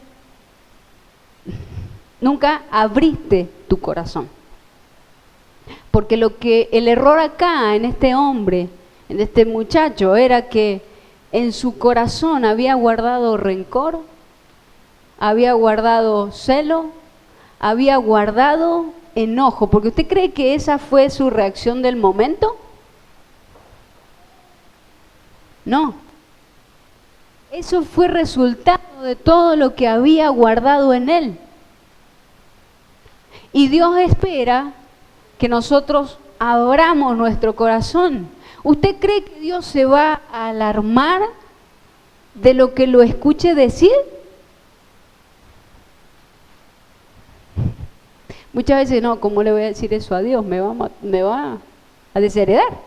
nunca abriste tu corazón. Porque el error acá en este hombre, en este muchacho, era que en su corazón había guardado rencor, había guardado celo, había guardado enojo. Porque ¿usted cree que esa fue su reacción del momento? No. Eso fue resultado de todo lo que había guardado en él. Y Dios espera que nosotros abramos nuestro corazón. ¿Usted cree que Dios se va a alarmar de lo que lo escuche decir? Muchas veces, no, ¿cómo le voy a decir eso a Dios? Me va a desheredar.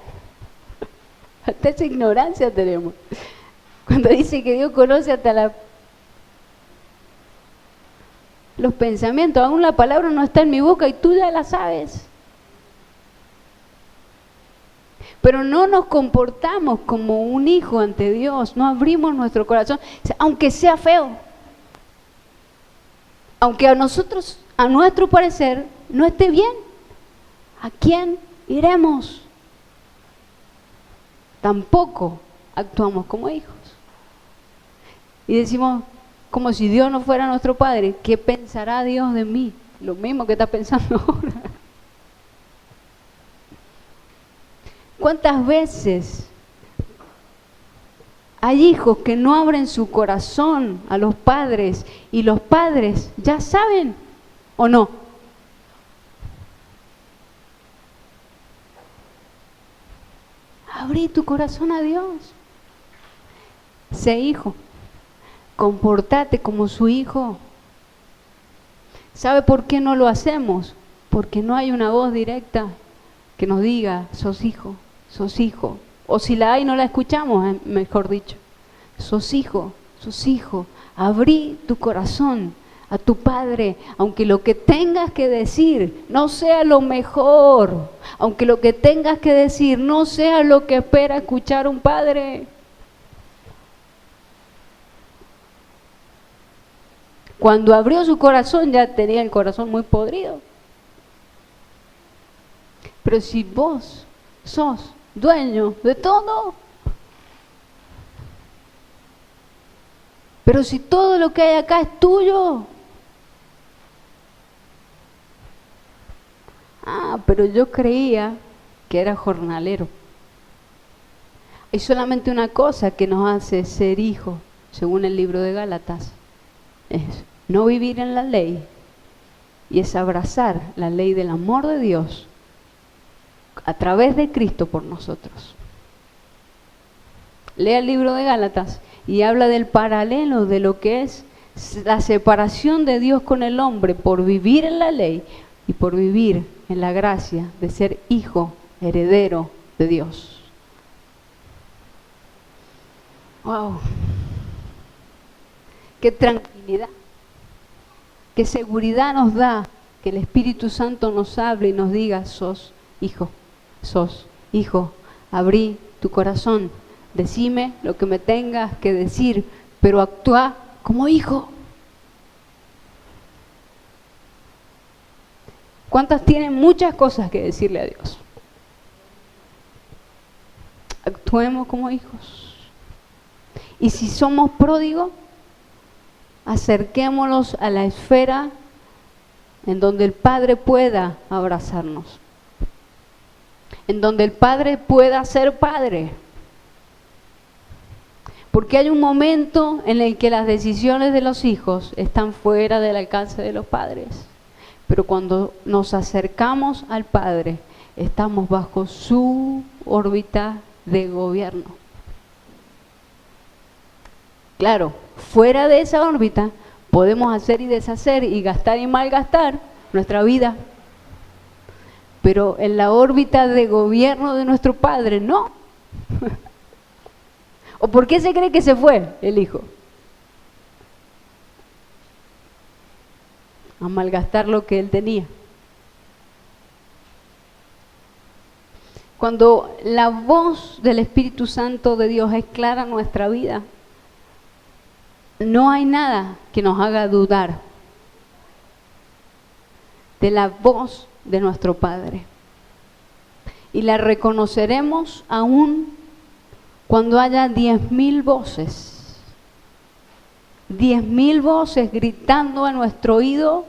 Hasta esa ignorancia tenemos. Cuando dice que Dios conoce hasta los pensamientos, aún la palabra no está en mi boca y tú ya la sabes. Pero no nos comportamos como un hijo ante Dios, no abrimos nuestro corazón, aunque sea feo, aunque a nosotros, a nuestro parecer, no esté bien. ¿A quién iremos? Tampoco actuamos como hijos. Y decimos, como si Dios no fuera nuestro Padre, ¿qué pensará Dios de mí? Lo mismo que está pensando ahora. ¿Cuántas veces hay hijos que no abren su corazón a los padres y los padres ya saben o no? Abrí tu corazón a Dios. Sé hijo. Comportate como su hijo. ¿Sabe por qué no lo hacemos? Porque no hay una voz directa que nos diga, sos hijo, sos hijo. O si la hay, no la escuchamos, mejor dicho. Sos hijo, sos hijo. Abrí tu corazón a tu padre, aunque lo que tengas que decir no sea lo mejor, aunque lo que tengas que decir no sea lo que espera escuchar un padre. Cuando abrió su corazón ya tenía el corazón muy podrido. Pero si vos sos dueño de todo, pero si todo lo que hay acá es tuyo, pero yo creía que era jornalero. Hay solamente una cosa que nos hace ser hijos, según el libro de Gálatas, es no vivir en la ley, y es abrazar la ley del amor de Dios a través de Cristo por nosotros. Lea el libro de Gálatas y habla del paralelo de lo que es la separación de Dios con el hombre por vivir en la ley y por vivir en la gracia de ser hijo, heredero de Dios. ¡Wow! ¡Qué tranquilidad! ¡Qué seguridad nos da que el Espíritu Santo nos hable y nos diga, sos hijo! sos hijo, abrí tu corazón, decime lo que me tengas que decir, pero actúa como hijo. ¿Cuántas tienen muchas cosas que decirle a Dios? Actuemos como hijos. Y si somos pródigos, acerquémonos a la esfera en donde el Padre pueda abrazarnos, en donde el Padre pueda ser Padre. Porque hay un momento en el que las decisiones de los hijos están fuera del alcance de los padres. Pero cuando nos acercamos al Padre, estamos bajo su órbita de gobierno. Claro, fuera de esa órbita podemos hacer y deshacer y gastar y malgastar nuestra vida. Pero en la órbita de gobierno de nuestro Padre, no. ¿O por qué se cree que se fue el hijo? A malgastar lo que él tenía. Cuando la voz del Espíritu Santo de Dios es clara en nuestra vida, no hay nada que nos haga dudar de la voz de nuestro Padre. Y la reconoceremos aún cuando haya 10.000 voces. 10.000 voces gritando a nuestro oído,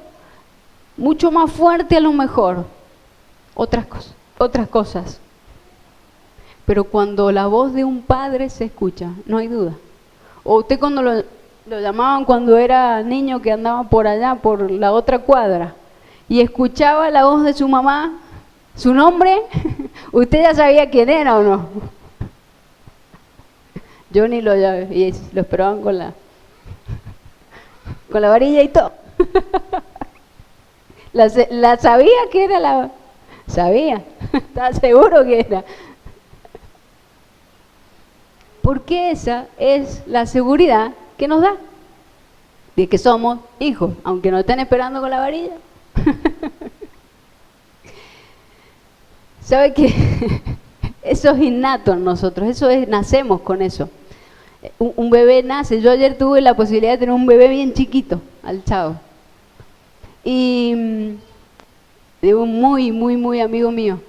mucho más fuerte a lo mejor, otras cosas. Pero cuando la voz de un padre se escucha, no hay duda. O usted cuando lo llamaban cuando era niño que andaba por allá, por la otra cuadra, y escuchaba la voz de su mamá, su nombre, usted ya sabía quién era o no. Yo ni lo llamé, y lo esperaban con la varilla y todo. La sabía que era la... Sabía, estaba seguro que era. Porque esa es la seguridad que nos da de que somos hijos, aunque nos estén esperando con la varilla. ¿Sabe qué? Eso es innato en nosotros, nacemos con eso. Un bebé nace, yo ayer tuve la posibilidad de tener un bebé bien chiquito, alzado. Y de un muy amigo mío.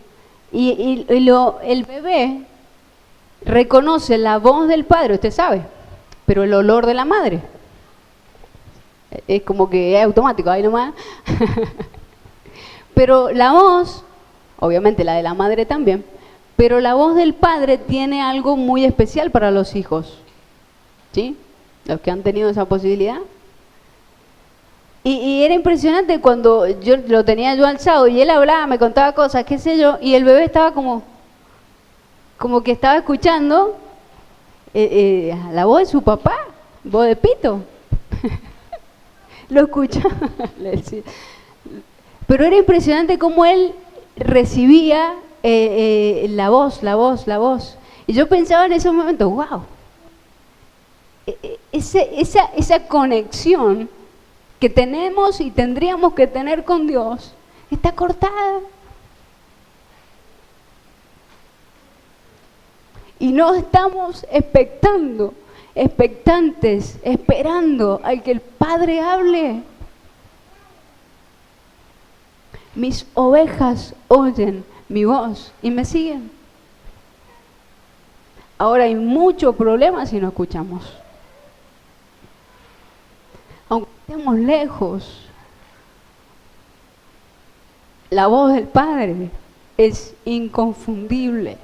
El bebé reconoce la voz del padre, usted sabe, pero el olor de la madre. Es como que es automático, ahí nomás. Pero la voz, obviamente la de la madre también, pero la voz del padre tiene algo muy especial para los hijos. ¿Sí? Los que han tenido esa posibilidad. Y era impresionante cuando yo lo tenía yo alzado y él hablaba, me contaba cosas, qué sé yo, y el bebé estaba como que estaba escuchando la voz de su papá, voz de pito. Lo escuchaba. Pero era impresionante cómo él recibía la voz. Y yo pensaba en ese momento, wow, esa conexión que tenemos y tendríamos que tener con Dios está cortada. Y no estamos expectantes, esperando al que el Padre hable. Mis ovejas oyen mi voz y me siguen. Ahora hay mucho problema si no escuchamos. Aunque estemos lejos, la voz del Padre es inconfundible.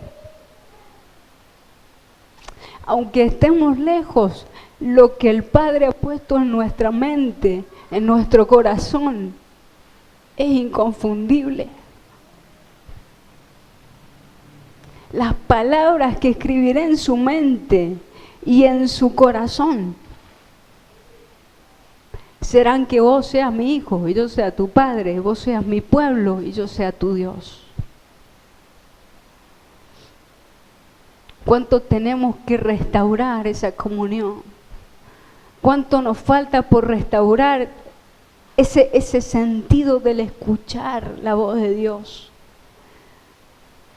Aunque estemos lejos, lo que el Padre ha puesto en nuestra mente, en nuestro corazón, es inconfundible. Las palabras que escribiré en su mente y en su corazón serán que vos seas mi hijo y yo sea tu padre, vos seas mi pueblo y yo sea tu Dios. ¿Cuánto tenemos que restaurar esa comunión? ¿Cuánto nos falta por restaurar ese sentido del escuchar la voz de Dios?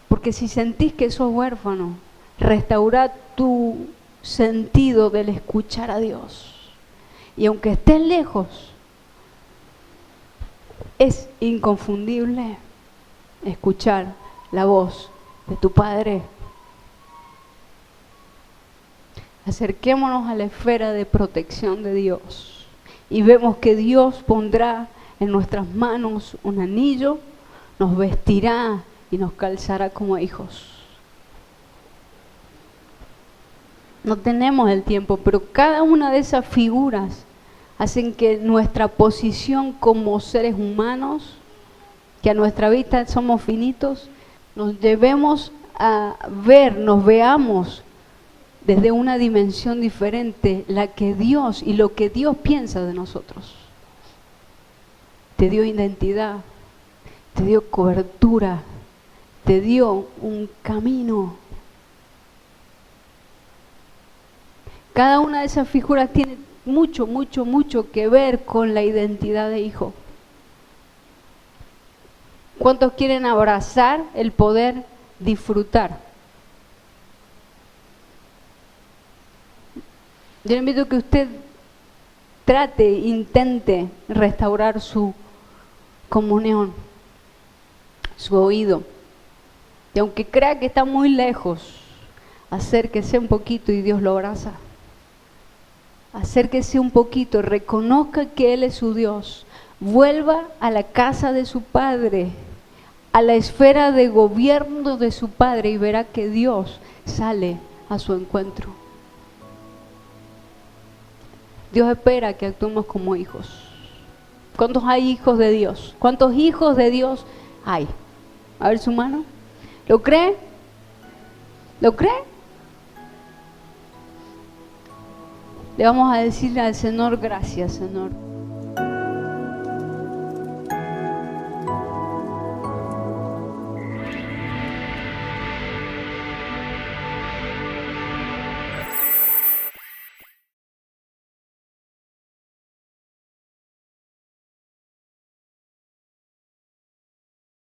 Porque si sentís que sos huérfano, restaura tu sentido del escuchar a Dios. Y aunque estés lejos, es inconfundible escuchar la voz de tu Padre. Acerquémonos a la esfera de protección de Dios y vemos que Dios pondrá en nuestras manos un anillo, nos vestirá y nos calzará como hijos. No tenemos el tiempo, pero cada una de esas figuras hacen que nuestra posición como seres humanos, que a nuestra vista somos finitos, nos llevemos a ver, nos veamos desde una dimensión diferente, la que Dios y lo que Dios piensa de nosotros. Te dio identidad, te dio cobertura, te dio un camino. Cada una de esas figuras tiene mucho, mucho, mucho que ver con la identidad de hijo. ¿Cuántos quieren abrazar el poder disfrutar? Yo le invito a que usted trate, intente restaurar su comunión, su oído. Y aunque crea que está muy lejos, acérquese un poquito y Dios lo abraza. Acérquese un poquito, reconozca que Él es su Dios. Vuelva a la casa de su Padre, a la esfera de gobierno de su Padre y verá que Dios sale a su encuentro. Dios espera que actuemos como hijos. ¿Cuántos hay hijos de Dios? ¿Cuántos hijos de Dios hay? A ver su mano. ¿Lo cree? ¿Lo cree? Le vamos a decir al Señor, gracias, Señor.